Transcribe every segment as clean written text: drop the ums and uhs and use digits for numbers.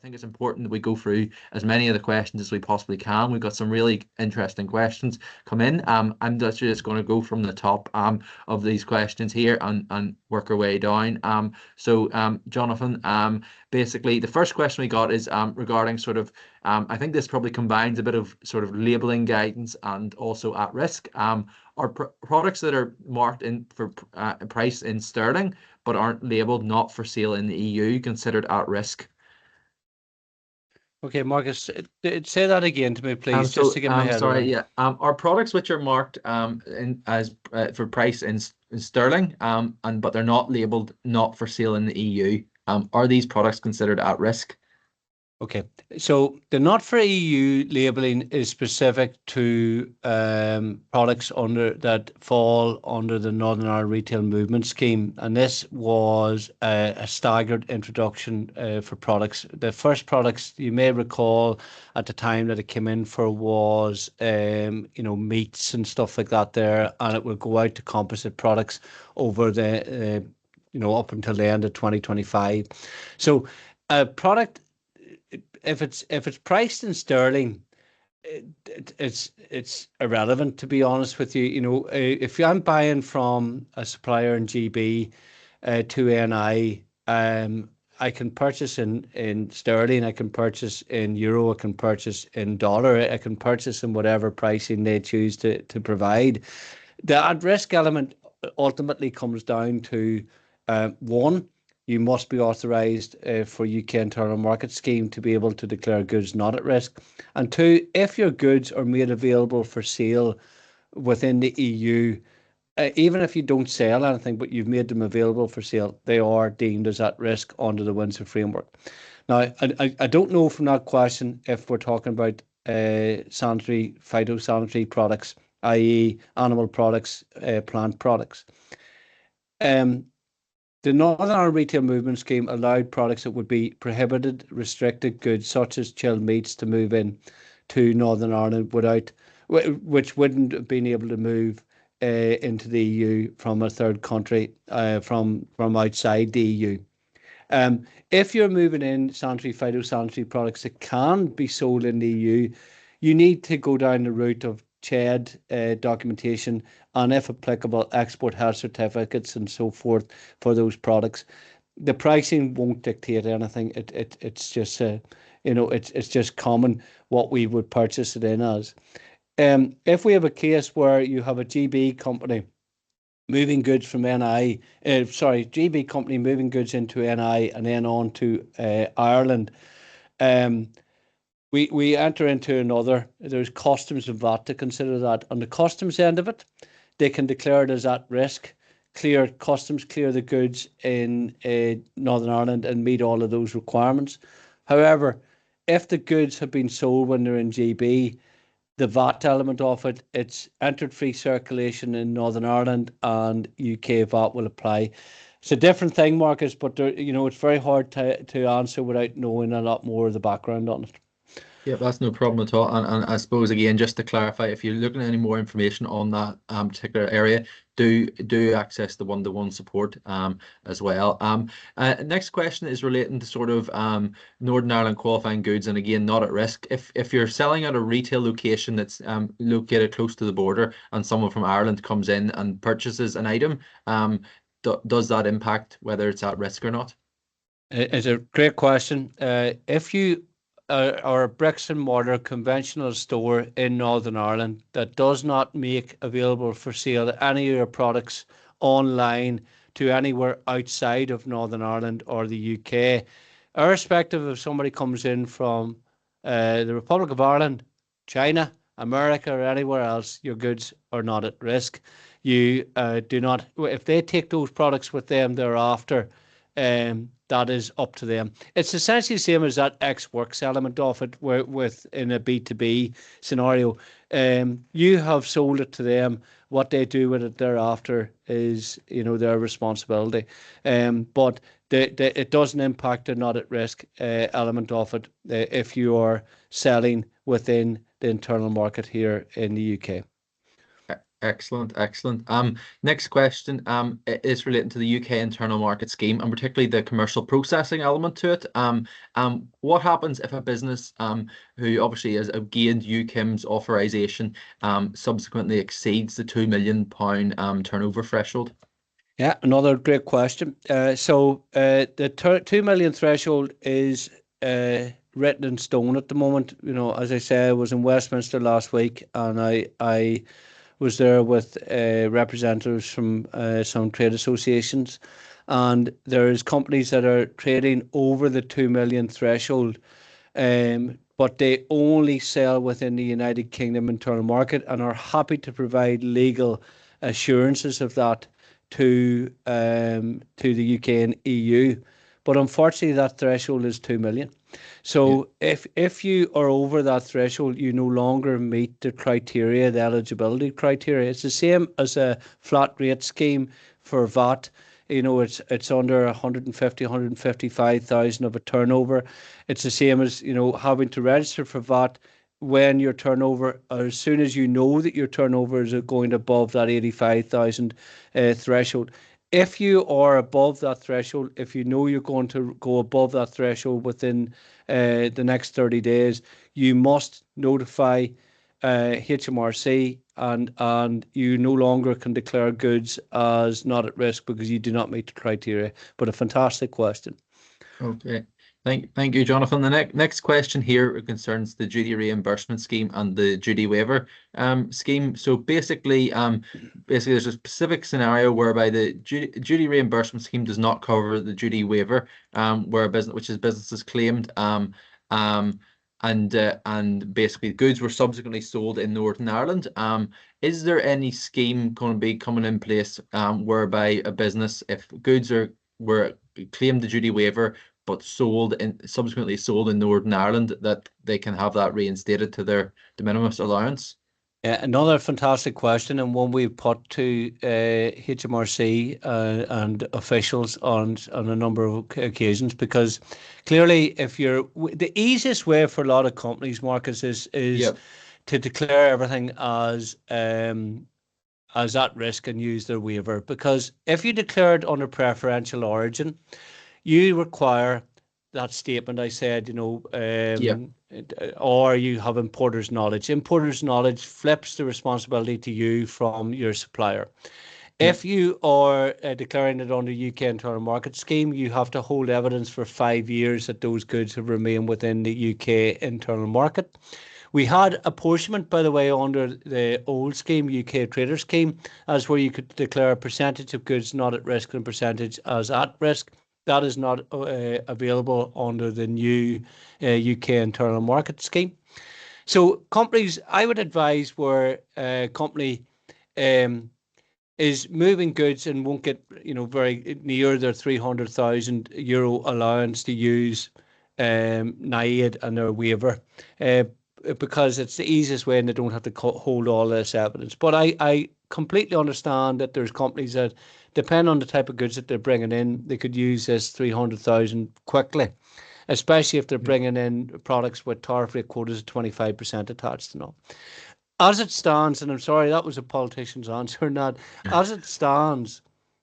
think it's important that we go through as many of the questions as we possibly can. We've got some really interesting questions come in. I'm just going to go from the top of these questions here and work our way down. Jonathan, basically the first question we got is regarding sort of I think this probably combines a bit of sort of labeling guidance and also at risk. Are products that are marked in for price in sterling but aren't labeled not for sale in the EU considered at risk? Okay, Marcus, say that again to me, please, just to get my head sorry, around. yeah. Are products which are marked in as for price in sterling but they're not labeled not for sale in the EU, are these products considered at risk? Okay, so the not for EU labeling is specific to products that fall under the Northern Ireland Retail Movement Scheme, and this was a staggered introduction for products. The first products you may recall at the time that it came in for was meats and stuff like that there, and it will go out to composite products over the up until the end of 2025. So a product, if it's priced in sterling, it's irrelevant, to be honest with you. If I'm buying from a supplier in GB to NI, I can purchase in sterling, I can purchase in euro, I can purchase in dollar, I can purchase in whatever pricing they choose to provide. The at-risk element ultimately comes down to one, you must be authorised for UK Internal Market Scheme to be able to declare goods not at risk. And two, if your goods are made available for sale within the EU, even if you don't sell anything, but you've made them available for sale, they are deemed as at risk under the Windsor framework. Now, I don't know from that question if we're talking about sanitary, phytosanitary products, i.e. animal products, plant products. The Northern Ireland Retail Movement Scheme allowed products that would be prohibited, restricted goods, such as chilled meats, to move in to Northern Ireland which wouldn't have been able to move into the EU from a third country, from outside the EU. If you're moving in sanitary, phytosanitary products that can be sold in the EU, you need to go down the route of CHED documentation and, if applicable, export health certificates and so forth for those products. The pricing won't dictate anything. It's just it's just common what we would purchase it in as. If we have a case where you have a GB company moving goods from GB company moving goods into NI and then on to Ireland, we enter into there's customs and VAT to consider that. On the customs end of it, they can declare it as at risk, clear the goods in Northern Ireland and meet all of those requirements. However, if the goods have been sold when they're in GB, the VAT element of it, it's entered free circulation in Northern Ireland and UK VAT will apply. It's a different thing, Marcus, but it's very hard to answer without knowing a lot more of the background on it. Yeah, that's no problem at all. And I suppose, again, just to clarify, if you're looking at any more information on that particular area, do access the one-to-one support as well. Next question is relating to sort of Northern Ireland qualifying goods, and again, not at risk. If you're selling at a retail location that's located close to the border and someone from Ireland comes in and purchases an item, does that impact whether it's at risk or not? It's a great question. If you are a bricks and mortar conventional store in Northern Ireland that does not make available for sale any of your products online to anywhere outside of Northern Ireland or the UK, irrespective if somebody comes in from the Republic of Ireland, China, America, or anywhere else, your goods are not at risk. You do not, if they take those products with them thereafter, that is up to them. It's essentially the same as that X works element of it, where in a B2B scenario, you have sold it to them. What they do with it thereafter is, their responsibility. But it doesn't impact the not at risk element of it if you are selling within the internal market here in the UK. Excellent, excellent. Next question is relating to the UK internal market scheme and particularly the commercial processing element to it. What happens if a business who obviously has gained UKIM's authorisation subsequently exceeds the £2 million turnover threshold? Yeah, another great question. The 2 million threshold is written in stone at the moment. You know, as I say, I was in Westminster last week, and I was there with representatives from some trade associations, and there's companies that are trading over the 2 million threshold, but they only sell within the United Kingdom internal market and are happy to provide legal assurances of that to the UK and EU. But unfortunately, that threshold is 2 million. So if you are over that threshold, you no longer meet the criteria, the eligibility criteria. It's the same as a flat rate scheme for VAT. You know, it's under 150, 155,000 of a turnover. It's the same as, you know, having to register for VAT when your turnover, or as soon as you know that your turnover is going above that 85,000 threshold. If you are above that threshold, if you know you're going to go above that threshold within the next 30 days, you must notify HMRC, and you no longer can declare goods as not at risk because you do not meet the criteria. But a fantastic question. Okay. Thank you, Jonathan. The next question here concerns the duty reimbursement scheme and the duty waiver scheme. So basically there's a specific scenario whereby the duty reimbursement scheme does not cover the duty waiver, where a business, which is businesses claimed, and basically goods were subsequently sold in Northern Ireland. Is there any scheme going to be coming in place whereby a business, if goods were claimed the duty waiver but subsequently sold in Northern Ireland, that they can have that reinstated to their de minimis allowance? Another fantastic question, and one we put to HMRC and officials on a number of occasions, because clearly, the easiest way for a lot of companies, Marcus, is to declare everything as at risk and use their waiver. Because if you declare it under preferential origin, you require that statement I said, you know, or you have importer's knowledge. Importer's knowledge flips the responsibility to you from your supplier. If you are declaring it under UK internal market scheme, you have to hold evidence for 5 years that those goods have remained within the UK internal market. We had apportionment, by the way, under the old scheme, UK trader scheme, as where you could declare a percentage of goods not at risk and percentage as at risk. That is not available under the new UK internal market scheme. So companies, I would advise where a company is moving goods and won't get, you know, very near their €300,000 allowance to use NIAID and their waiver, because it's the easiest way and they don't have to hold all this evidence. But I completely understand that there's companies that, depending on the type of goods that they're bringing in, they could use this 300,000 quickly, especially if they're bringing in products with tariff rate quotas of 25% attached and all. As it stands, and I'm sorry, that was a politician's answer, not. As it stands,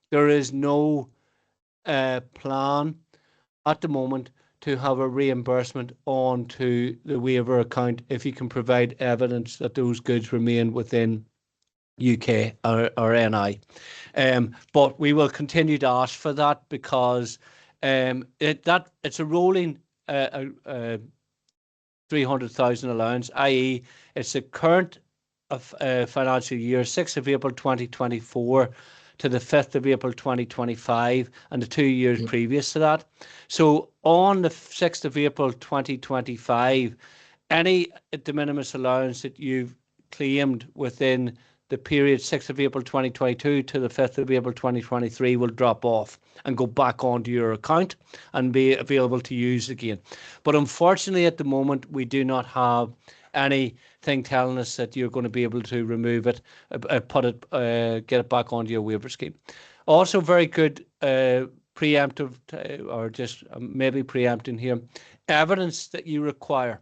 there is no plan at the moment to have a reimbursement onto the waiver account if you can provide evidence that those goods remain within UK or NI. But we will continue to ask for that, because it's a rolling 300,000 allowance, i.e. it's the current financial year, 6th of April 2024 to the 5th of April 2025, and the 2 years previous to that. So on the 6th of April 2025, any de minimis allowance that you've claimed within the period 6th of April 2022 to the 5th of April 2023 will drop off and go back onto your account and be available to use again. But unfortunately, at the moment, we do not have anything telling us that you're going to be able to remove it, get it back onto your waiver scheme. Also, very good preemptive, or just maybe preempting here, evidence that you require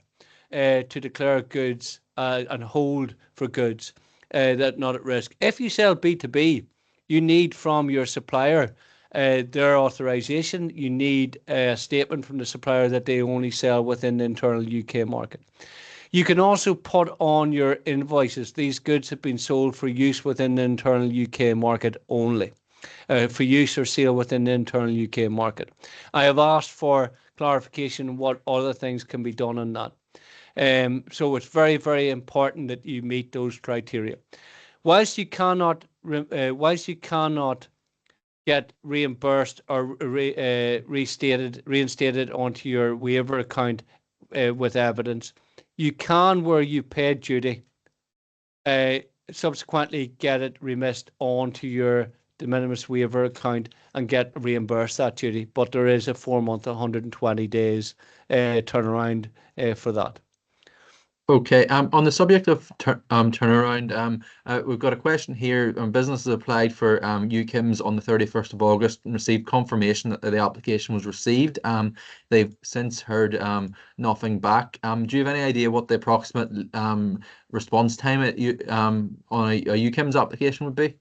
to declare goods and hold for goods. that not at risk. If you sell B2B, you need from your supplier their authorisation. You need a statement from the supplier that they only sell within the internal UK market. You can also put on your invoices, these goods have been sold for use within the internal UK market only, for use or sale within the internal UK market. I have asked for clarification what other things can be done on that. So it's very, very important that you meet those criteria. Whilst you cannot get reimbursed or reinstated onto your waiver account with evidence, you can, where you paid duty, subsequently get it remissed onto your de minimis waiver account and get reimbursed that duty. But there is a 4-month, 120 days turnaround for that. Okay. On the subject of turnaround, we've got a question here. Businesses applied for UKIMs on the 31st of August and received confirmation that the application was received. They've since heard nothing back. Do you have any idea what the approximate response time on a UKIMs application would be?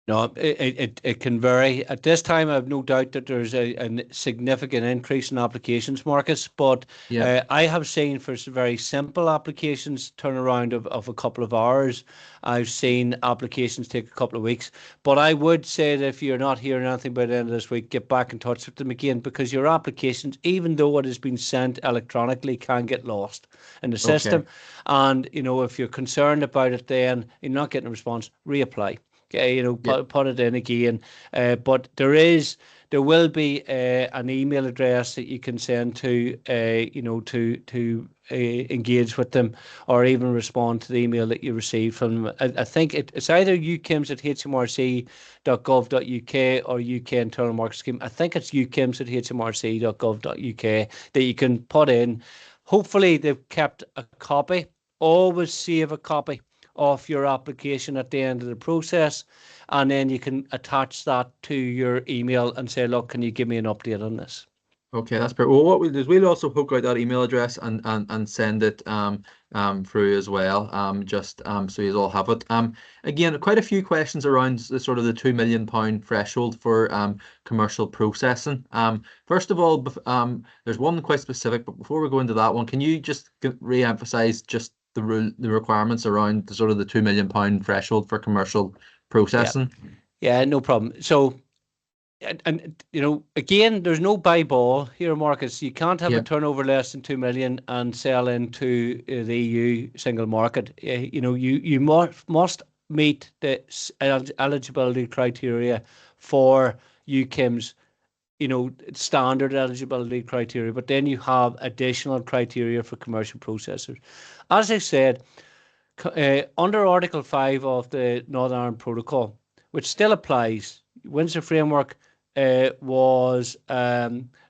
No, it can vary. At this time, I have no doubt that there's a significant increase in applications, Marcus. But I have seen for very simple applications turnaround of a couple of hours. I've seen applications take a couple of weeks. But I would say that if you're not hearing anything by the end of this week, get back in touch with them again, because your applications, even though it has been sent electronically, can get lost in the system. And if you're concerned about it, then you're not getting a response, reapply. Put it in again. But there will be an email address that you can send to, to engage with them, or even respond to the email that you receive from them. I think it's either ukims@hmrc.gov.uk or UK Internal Market Scheme. I think it's ukims@hmrc.gov.uk that you can put in. Hopefully they've kept a copy. Always save a copy of your application at the end of the process, and then you can attach that to your email and say, look, can you give me an update on this? Okay, that's perfect. Well, what we'll do is we'll also hook out that email address and send it through as well, just so you all have it. Again, quite a few questions around the sort of the £2 million threshold for commercial processing. First of all, there's one quite specific, but before we go into that one, can you just re-emphasize just the requirements around the sort of the £2 million threshold for commercial processing? Yeah, no problem. So, and again, there's no buy ball here, Marcus. You can't have a turnover less than 2 million and sell into the EU single market. You must meet the eligibility criteria for UKIM's standard eligibility criteria, but then you have additional criteria for commercial processors. As I said, under Article 5 of the Northern Ireland Protocol, which still applies, Windsor Framework was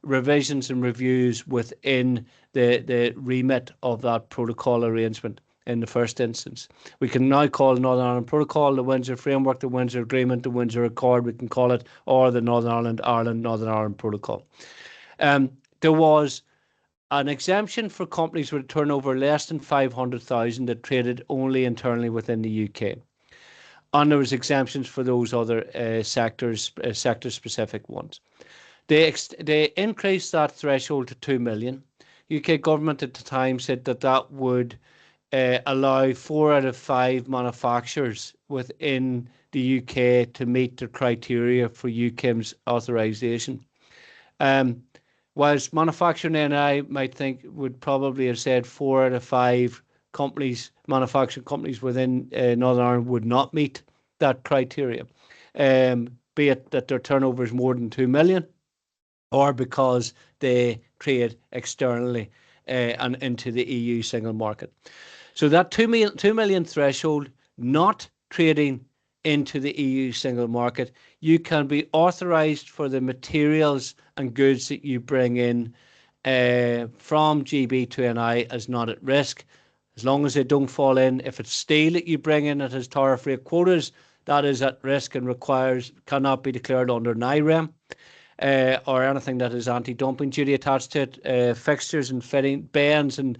revisions and reviews within the remit of that protocol arrangement in the first instance. We can now call Northern Ireland Protocol the Windsor Framework, the Windsor Agreement, the Windsor Accord, we can call it, or the Northern Ireland Protocol. There was an exemption for companies with a turnover less than 500,000 that traded only internally within the UK. And there was exemptions for those other sector-specific ones. They increased that threshold to 2 million. UK government at the time said that would allow 4 out of 5 manufacturers within the UK to meet the criteria for UKIM's authorisation. Whilst manufacturing NI would probably have said 4 out of 5 manufacturing companies within Northern Ireland would not meet that criteria, be it that their turnover is more than 2 million, or because they trade externally and into the EU single market. So that 2 million threshold, not trading into the EU single market, you can be authorised for the materials and goods that you bring in from GB to NI as not at risk, as long as they don't fall in. If it's steel that you bring in that has tariff rate quotas, that is at risk and cannot be declared under NIREM, or anything that is anti-dumping duty attached to it, fixtures and fitting, bends and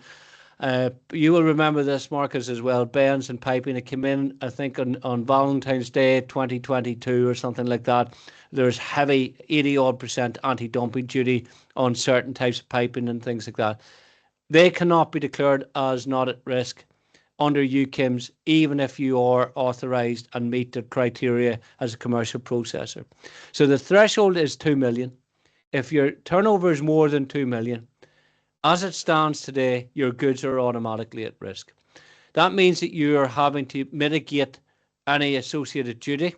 You will remember this, Marcus, as well. Bairns and piping, it came in, I think, on Valentine's Day 2022 or something like that. There's heavy 80-odd% anti-dumping duty on certain types of piping and things like that. They cannot be declared as not at risk under UKIMs, even if you are authorised and meet the criteria as a commercial processor. So the threshold is 2 million. If your turnover is more than 2 million, as it stands today, your goods are automatically at risk. That means that you are having to mitigate any associated duty.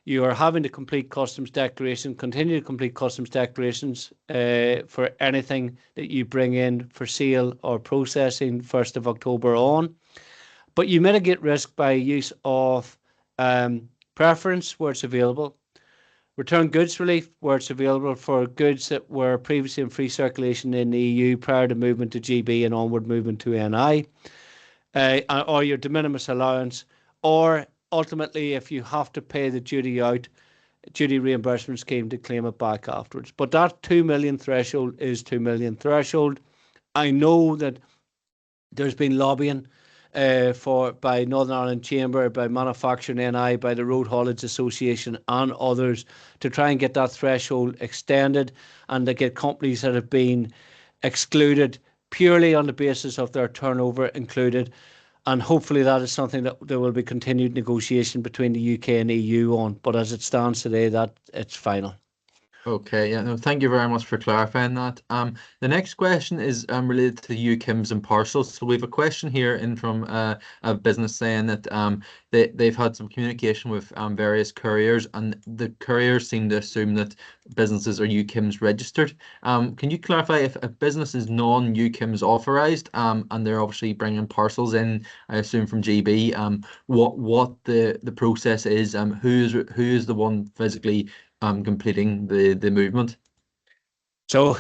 You are having to complete customs declaration, continue to complete customs declarations for anything that you bring in for sale or processing 1st of October on. But you mitigate risk by use of preference where it's available, return goods relief where it's available for goods that were previously in free circulation in the EU prior to movement to GB and onward movement to NI, or your de minimis allowance, or ultimately if you have to pay the duty out, duty reimbursement scheme to claim it back afterwards. But that 2 million threshold is 2 million threshold. I know that there's been lobbying by Northern Ireland Chamber, by Manufacturing NI, by the Road Haulage Association and others to try and get that threshold extended and to get companies that have been excluded purely on the basis of their turnover included. And hopefully that is something that there will be continued negotiation between the UK and EU on. But as it stands today, that it's final. Okay, yeah, no, thank you very much for clarifying that. The next question is related to UKIMs and parcels. So we have a question here in from a business saying that they've had some communication with various couriers, and the couriers seem to assume that businesses are UKIMs registered. Can you clarify if a business is non-UKIMs authorised, and they're obviously bringing parcels in, I assume from GB, what the process is, who is the one physically completing the movement? So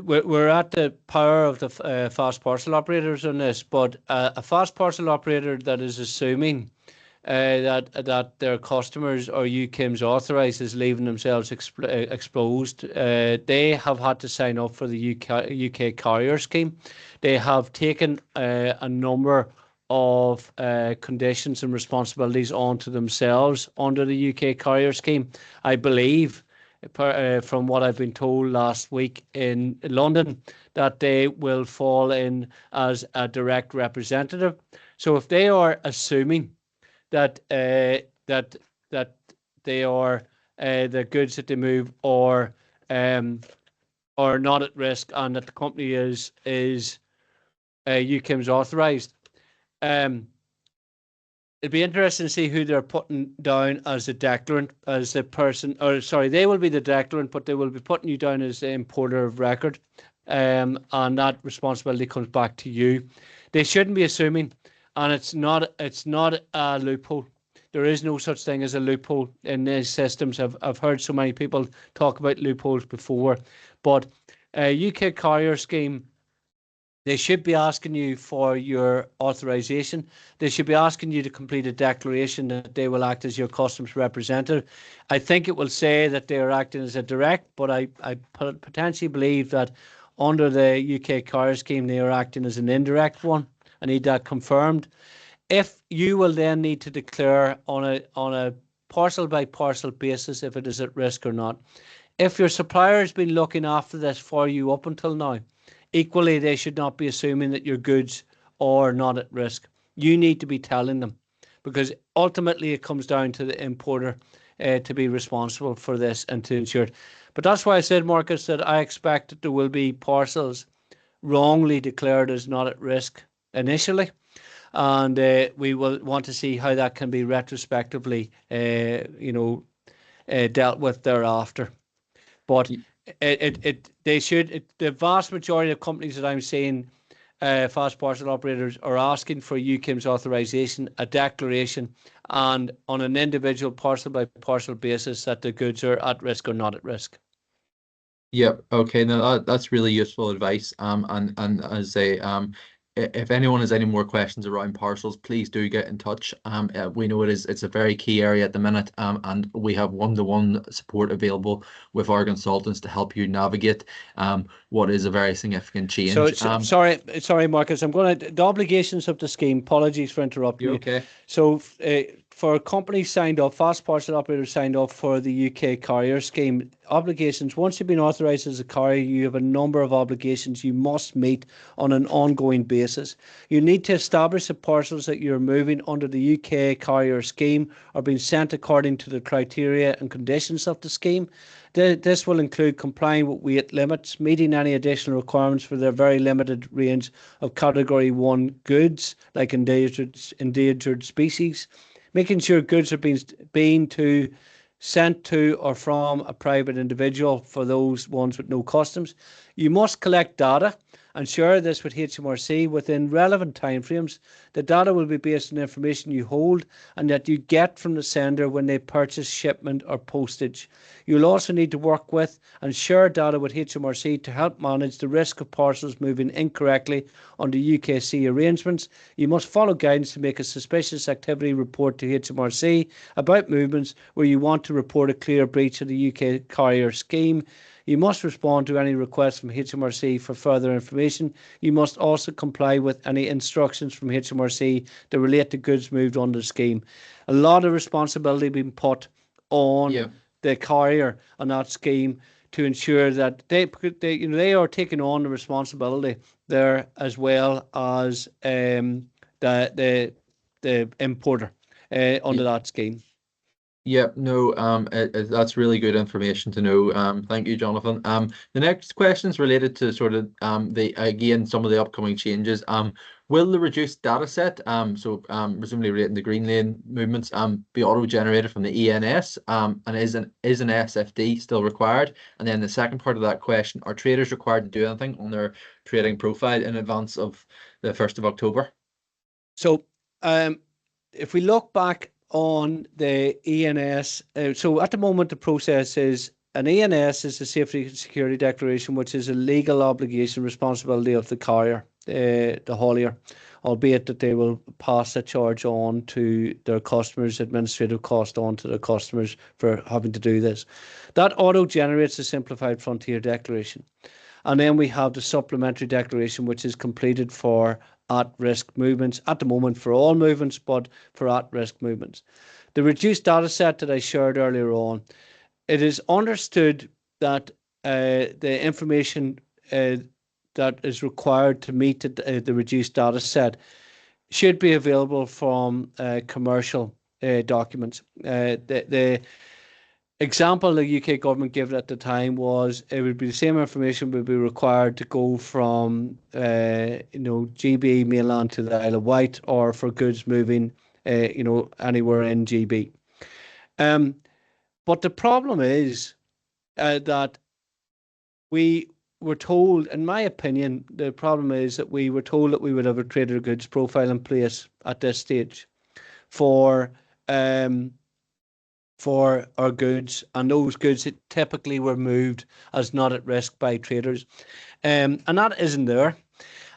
we're at the power of the fast parcel operators on this, but a fast parcel operator that is assuming that their customers or UKIMs authorised is leaving themselves exposed. They have had to sign up for the UK carrier scheme. They have taken a number of conditions and responsibilities onto themselves under the UK carrier scheme. I believe, from what I've been told last week in London, that they will fall in as a direct representative. So if they are assuming that that they are the goods that they move are not at risk and that the company is UKIMs authorised, it'd be interesting to see who they're putting down as the declarant, as the person, or sorry, they will be the declarant, but they will be putting you down as the importer of record, and that responsibility comes back to you. They shouldn't be assuming, and it's not a loophole. There is no such thing as a loophole in these systems. I've heard so many people talk about loopholes before, but UK carrier scheme, they should be asking you for your authorisation. They should be asking you to complete a declaration that they will act as your customs representative. I think it will say that they are acting as a direct, but I potentially believe that under the UK carrier scheme, they are acting as an indirect one. I need that confirmed. If you will then need to declare on a parcel by parcel basis if it is at risk or not. If your supplier has been looking after this for you up until now, equally, they should not be assuming that your goods are not at risk. You need to be telling them, because ultimately it comes down to the importer to be responsible for this and to ensure it. But that's why I said, Marcus, that I expect that there will be parcels wrongly declared as not at risk initially. And we will want to see how that can be retrospectively, dealt with thereafter. But the vast majority of companies that I'm seeing, fast parcel operators, are asking for UKIM's authorisation, a declaration, and on an individual parcel by parcel basis that the goods are at risk or not at risk. Yeah. Okay. No, that's really useful advice. And as I if anyone has any more questions around parcels, please do get in touch. We know it's a very key area at the minute, and we have one-to-one support available with our consultants to help you navigate what is a very significant change. Sorry, Marcus. The obligations of the scheme. Apologies for interrupting you. Okay. So, for companies signed up, fast parcel operators signed up for the UK carrier scheme, obligations, once you've been authorised as a carrier, you have a number of obligations you must meet on an ongoing basis. You need to establish that parcels that you're moving under the UK carrier scheme are being sent according to the criteria and conditions of the scheme. This will include complying with weight limits, meeting any additional requirements for their very limited range of Category 1 goods, like endangered species, making sure goods are being sent to or from a private individual for those ones with no customs. You must collect data and share this with HMRC within relevant timeframes. The data will be based on information you hold and that you get from the sender when they purchase shipment or postage. You'll also need to work with and share data with HMRC to help manage the risk of parcels moving incorrectly under UKC arrangements. You must follow guidance to make a suspicious activity report to HMRC about movements where you want to report a clear breach of the UK carrier scheme. You must respond to any requests from HMRC for further information. You must also comply with any instructions from HMRC that relate to goods moved under the scheme. A lot of responsibility being put on the carrier on that scheme to ensure that they are taking on the responsibility there, as well as the importer under that scheme. Yeah, no, that's really good information to know. Thank you, Jonathan. The next question is related to sort of some of the upcoming changes. Will the reduced data set, presumably relating to green lane movements, be auto-generated from the ENS? And is an SFD still required? And then the second part of that question, are traders required to do anything on their trading profile in advance of the 1st of October? So, if we look back on the ENS, so at the moment the process is an ENS is a safety and security declaration, which is a legal obligation responsibility of the carrier, the haulier, albeit that they will pass a charge on to their customers, administrative cost on to their customers for having to do this. That auto generates a simplified frontier declaration. And then we have the supplementary declaration, which is completed for at-risk movements, at the moment for all movements, but for at-risk movements. The reduced data set that I shared earlier on, it is understood that the information that is required to meet the reduced data set should be available from commercial documents. The example the UK government gave at the time was it would be the same information would be required to go from GB mainland to the Isle of Wight, or for goods moving anywhere in GB. But the problem is that we were told, in my opinion, the problem is that we were told that we would have a trader goods profile in place at this stage for our goods, and those goods that typically were moved as not at risk by traders, and that isn't there,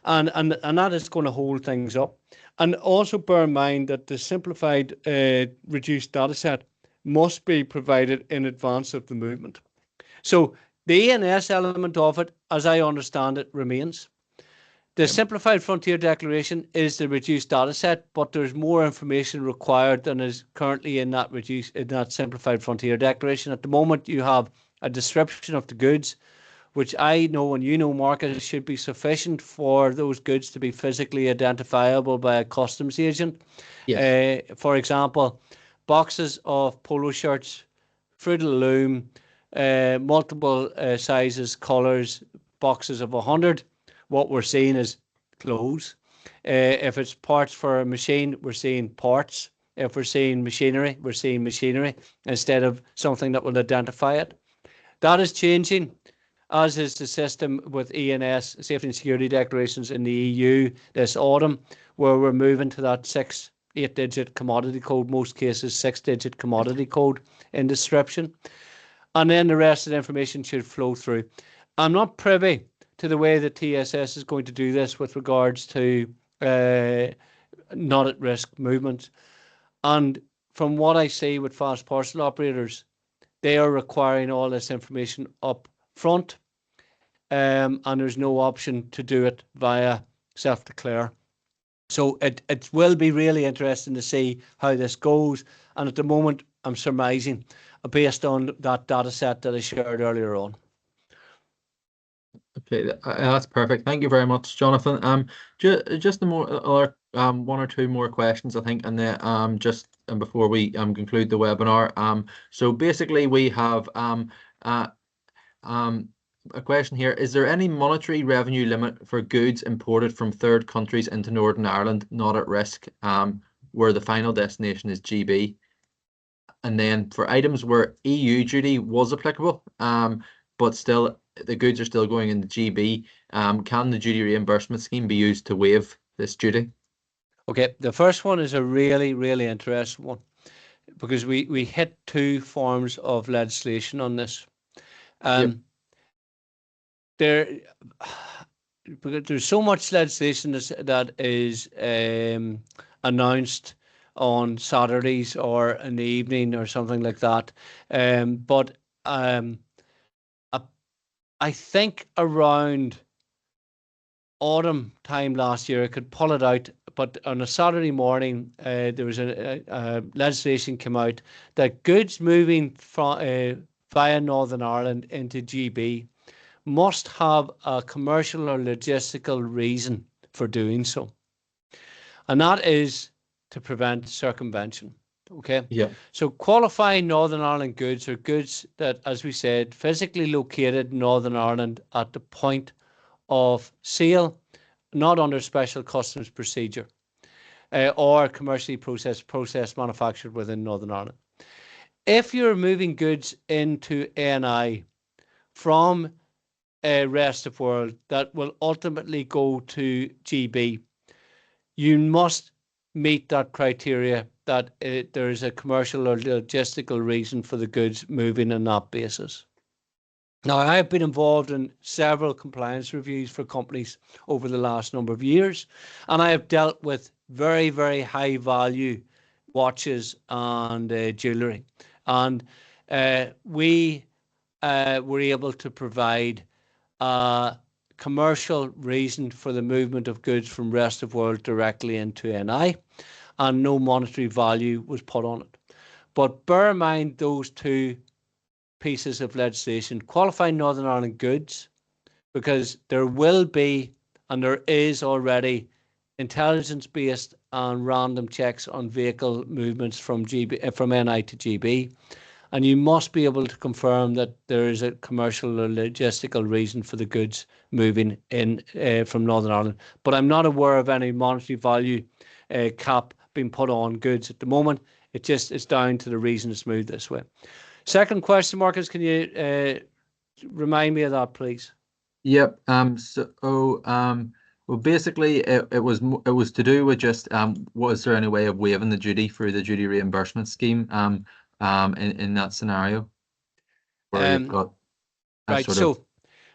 and that is going to hold things up. And also bear in mind that the simplified reduced data set must be provided in advance of the movement. So the ENS element of it, as I understand it, remains. The simplified frontier declaration is the reduced data set, but there's more information required than is currently in that simplified frontier declaration. At the moment, you have a description of the goods, which I know and you know, Marcus, should be sufficient for those goods to be physically identifiable by a customs agent. Yes. For example, boxes of polo shirts, Fruit of the Loom, multiple sizes, colours, boxes of 100. What we're seeing is clothes. If it's parts for a machine, we're seeing parts. If we're seeing machinery, we're seeing machinery instead of something that will identify it. That is changing, as is the system with ENS, Safety and Security Declarations in the EU this autumn, where we're moving to that 8-digit commodity code, most cases 6-digit commodity code in description. And then the rest of the information should flow through. I'm not privy to the way that TSS is going to do this with regards to not at risk movements. And from what I see with fast parcel operators, they are requiring all this information up front, and there's no option to do it via self-declare. So it will be really interesting to see how this goes. And at the moment, I'm surmising based on that data set that I shared earlier on. Okay, that's perfect. Thank you very much, Jonathan. Just the more other one or two more questions, I think, and then before we conclude the webinar. So basically, we have a question here. Is there any monetary revenue limit for goods imported from third countries into Northern Ireland not at risk, where the final destination is GB? And then for items where EU duty was applicable, but still the goods are still going into GB, can the duty reimbursement scheme be used to waive this duty? Okay, the first one is a really, really interesting one, because we hit two forms of legislation on this. Yep. Because there's so much legislation that is announced on Saturdays or in the evening or something like that. But I think around autumn time last year, I could pull it out. But on a Saturday morning, there was a legislation came out that goods moving from via Northern Ireland into GB must have a commercial or logistical reason for doing so. And that is to prevent circumvention. Okay. Yeah. So qualifying Northern Ireland goods are goods that, as we said, physically located in Northern Ireland at the point of sale, not under special customs procedure, or commercially processed manufactured within Northern Ireland. If you're moving goods into NI from rest of world that will ultimately go to GB, you must meet that criteria that there is a commercial or logistical reason for the goods moving on that basis. Now, I have been involved in several compliance reviews for companies over the last number of years, and I have dealt with very, very high value watches and jewellery. And we were able to provide a commercial reason for the movement of goods from rest of world directly into NI, and no monetary value was put on it. But bear in mind those two pieces of legislation: qualifying Northern Ireland goods, because there will be, and there is already, intelligence-based and random checks on vehicle movements from NI to GB, and you must be able to confirm that there is a commercial or logistical reason for the goods moving in from Northern Ireland. But I'm not aware of any monetary value cap being put on goods at the moment. It's down to the reason it's moved this way. Second question, Marcus, can you remind me of that, please? Yep. Well, basically, it was to do with just was there any way of waiving the duty through the duty reimbursement scheme in that scenario where you've got right.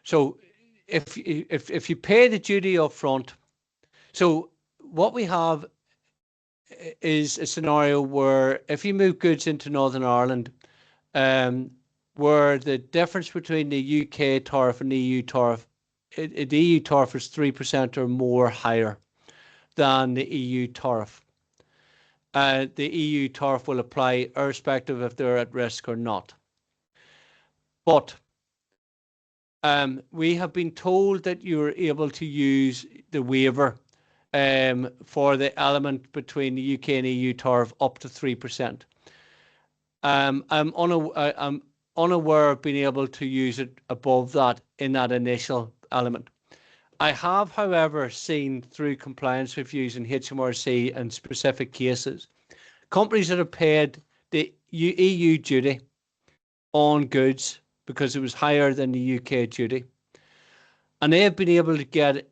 So if you pay the duty up front, so what we have is a scenario where if you move goods into Northern Ireland, where the difference between the UK tariff and the EU tariff, the EU tariff is 3% or more higher than the EU tariff. The EU tariff will apply irrespective if they're at risk or not. But we have been told that you're able to use the waiver for the element between the UK and EU tariff up to 3%. I'm unaware of being able to use it above that in that initial element. I have, however, seen through compliance reviews in HMRC and specific cases, companies that have paid the EU duty on goods because it was higher than the UK duty, and they have been able to get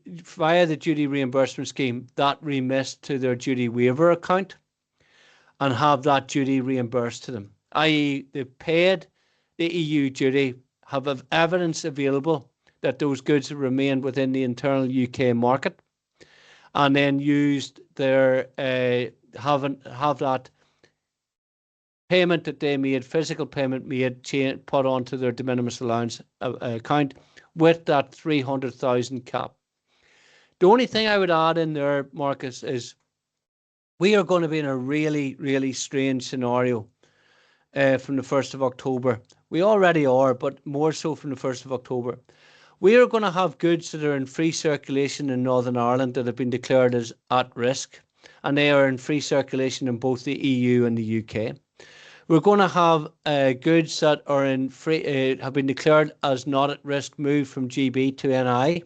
via the duty reimbursement scheme that remissed to their duty waiver account and have that duty reimbursed to them, i.e. they paid the EU duty have evidence available that those goods have remained within the internal UK market, and then used their have that payment that they made, physical payment made, put onto their de minimis allowance account with that 300,000 cap. The only thing I would add in there, Marcus, is we are going to be in a really, really strange scenario from the 1st of October. We already are, but more so from the 1st of October. We are going to have goods that are in free circulation in Northern Ireland that have been declared as at risk, and they are in free circulation in both the EU and the UK. We're going to have goods that are in free have been declared as not at risk moved from GB to NI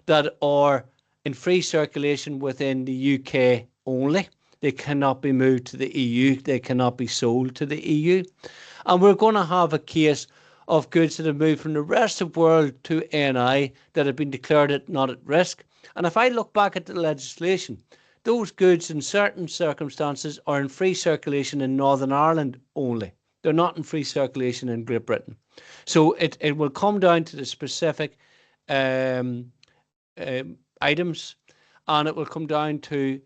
that are in free circulation within the UK only. They cannot be moved to the EU. They cannot be sold to the EU. And we're going to have a case of goods that have moved from the rest of the world to NI that have been declared not at risk. And if I look back at the legislation, those goods in certain circumstances are in free circulation in Northern Ireland only. They're not in free circulation in Great Britain. So it will come down to the specific items, and it will come down to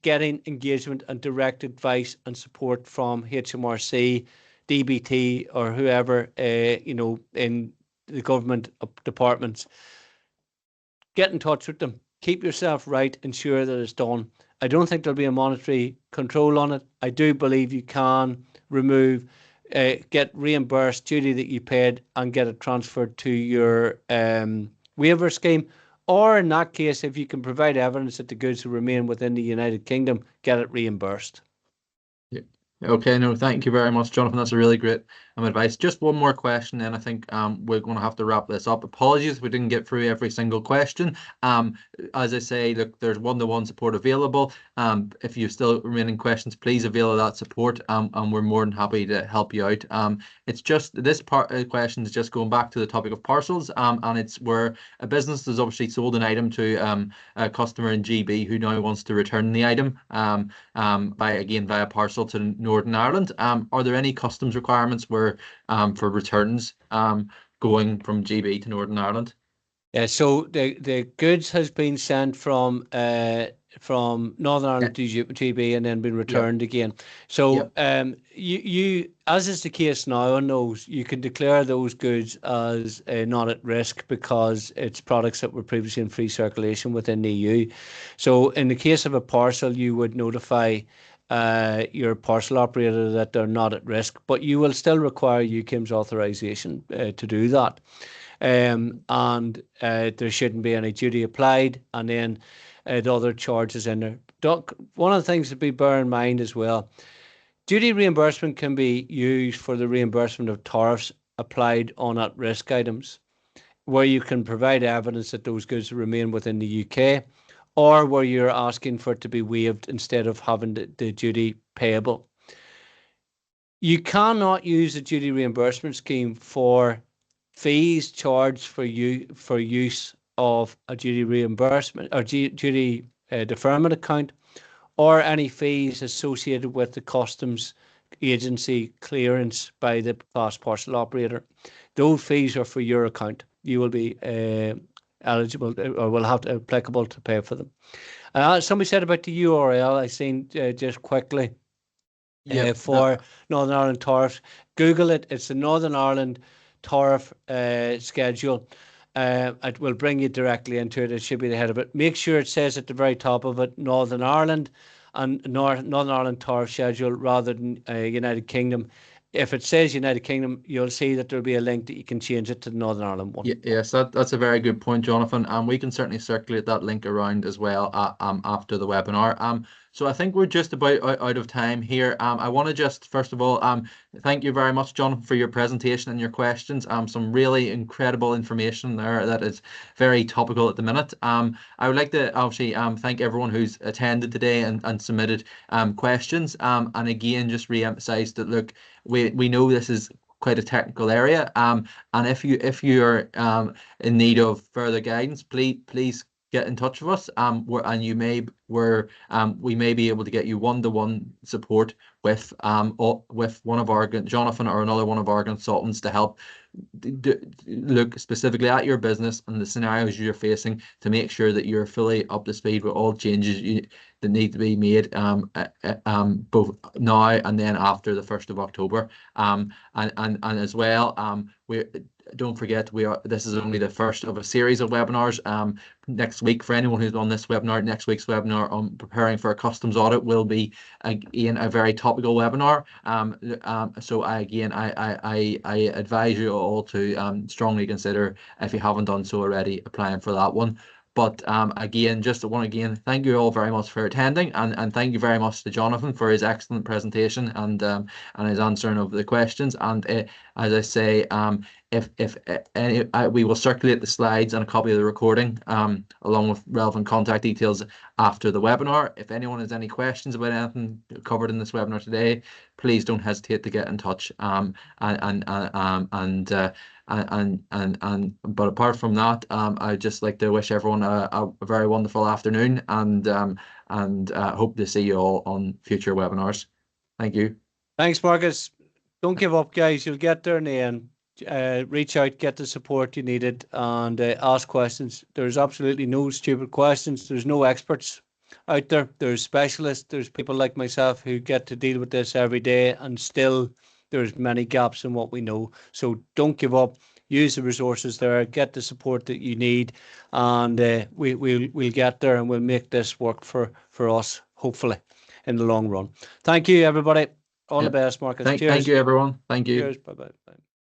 getting engagement and direct advice and support from HMRC, DBT, or whoever, in the government departments. Get in touch with them. Keep yourself right. Ensure that it's done. I don't think there'll be a monetary control on it. I do believe you can remove, get reimbursed duty that you paid and get it transferred to your waiver scheme. Or in that case, if you can provide evidence that the goods will remain within the United Kingdom, get it reimbursed. Yeah. Okay, no, thank you very much, Jonathan. That's a really great advice. Just one more question, then I think we're going to have to wrap this up. Apologies if we didn't get through every single question. As I say, look, there's one-to-one support available. If you still remaining questions, please avail of that support, and we're more than happy to help you out. It's just this question is just going back to the topic of parcels, and it's where a business has obviously sold an item to a customer in GB who now wants to return the item via parcel to Northern Ireland. Are there any customs requirements where for returns going from GB to Northern Ireland? Yeah, so the goods has been sent from Northern Ireland to GB and then been returned again. So you as is the case now on those, you can declare those goods as not at risk because it's products that were previously in free circulation within the EU. So in the case of a parcel, you would notify your parcel operator that they're not at risk, but you will still require UKIM's authorisation to do that. And there shouldn't be any duty applied, and then the other charges in there. One of the things to bear in mind as well, duty reimbursement can be used for the reimbursement of tariffs applied on at-risk items, where you can provide evidence that those goods remain within the UK, or where you're asking for it to be waived instead of having the duty payable. You cannot use the duty reimbursement scheme for fees charged for use of a duty reimbursement or duty deferment account, or any fees associated with the customs agency clearance by the fast parcel operator. Those fees are for your account. You will be eligible or will have to applicable to pay for them. Somebody said about the URL. I seen just quickly for Northern Ireland tariffs. Google it. It's the Northern Ireland tariff schedule. It will bring you directly into it. It should be the head of it. Make sure it says at the very top of it Northern Ireland and Northern Ireland tariff schedule rather than United Kingdom. If it says United Kingdom, you'll see that there'll be a link that you can change it to the Northern Ireland one. Yes, that's a very good point, Jonathan. And we can certainly circulate that link around as well after the webinar. So I think we're just about out of time here. I want to just, first of all, thank you very much, Jonathan, for your presentation and your questions. Some really incredible information there that is very topical at the minute. I would like to obviously thank everyone who's attended today and submitted questions. And again, just re-emphasize that, look, we know this is quite a technical area. And if you are in need of further guidance, please get in touch with us. And we may be able to get you one-to-one support with one of our Jonathan or another one of our consultants to help look specifically at your business and the scenarios you're facing to make sure that you're fully up to speed with all changes that need to be made both now and then after the 1st of October. And as well, we don't forget this is only the first of a series of webinars. Next week, for anyone who's on this webinar, next week's webinar on preparing for a customs audit will be again a very topical webinar. So I advise you all to strongly consider, if you haven't done so already, applying for that one. But again, thank you all very much for attending, and thank you very much to Jonathan for his excellent presentation and his answering of the questions. And as I say, we will circulate the slides and a copy of the recording along with relevant contact details after the webinar. If anyone has any questions about anything covered in this webinar today, please don't hesitate to get in touch. But apart from that, I'd just like to wish everyone a very wonderful afternoon, and hope to see you all on future webinars. Thank you. Thanks, Marcus. Don't give up, guys. You'll get there in the end. Reach out, get the support you needed, and ask questions. There's absolutely no stupid questions. There's no experts out there. There's specialists. There's people like myself who get to deal with this every day, and still there's many gaps in what we know. So don't give up. Use the resources there. Get the support that you need, and we'll get there, and we'll make this work for us, hopefully, in the long run. Thank you, everybody. All the best, Marcus. Cheers. Thank you, everyone. Thank you. Cheers. Bye-bye.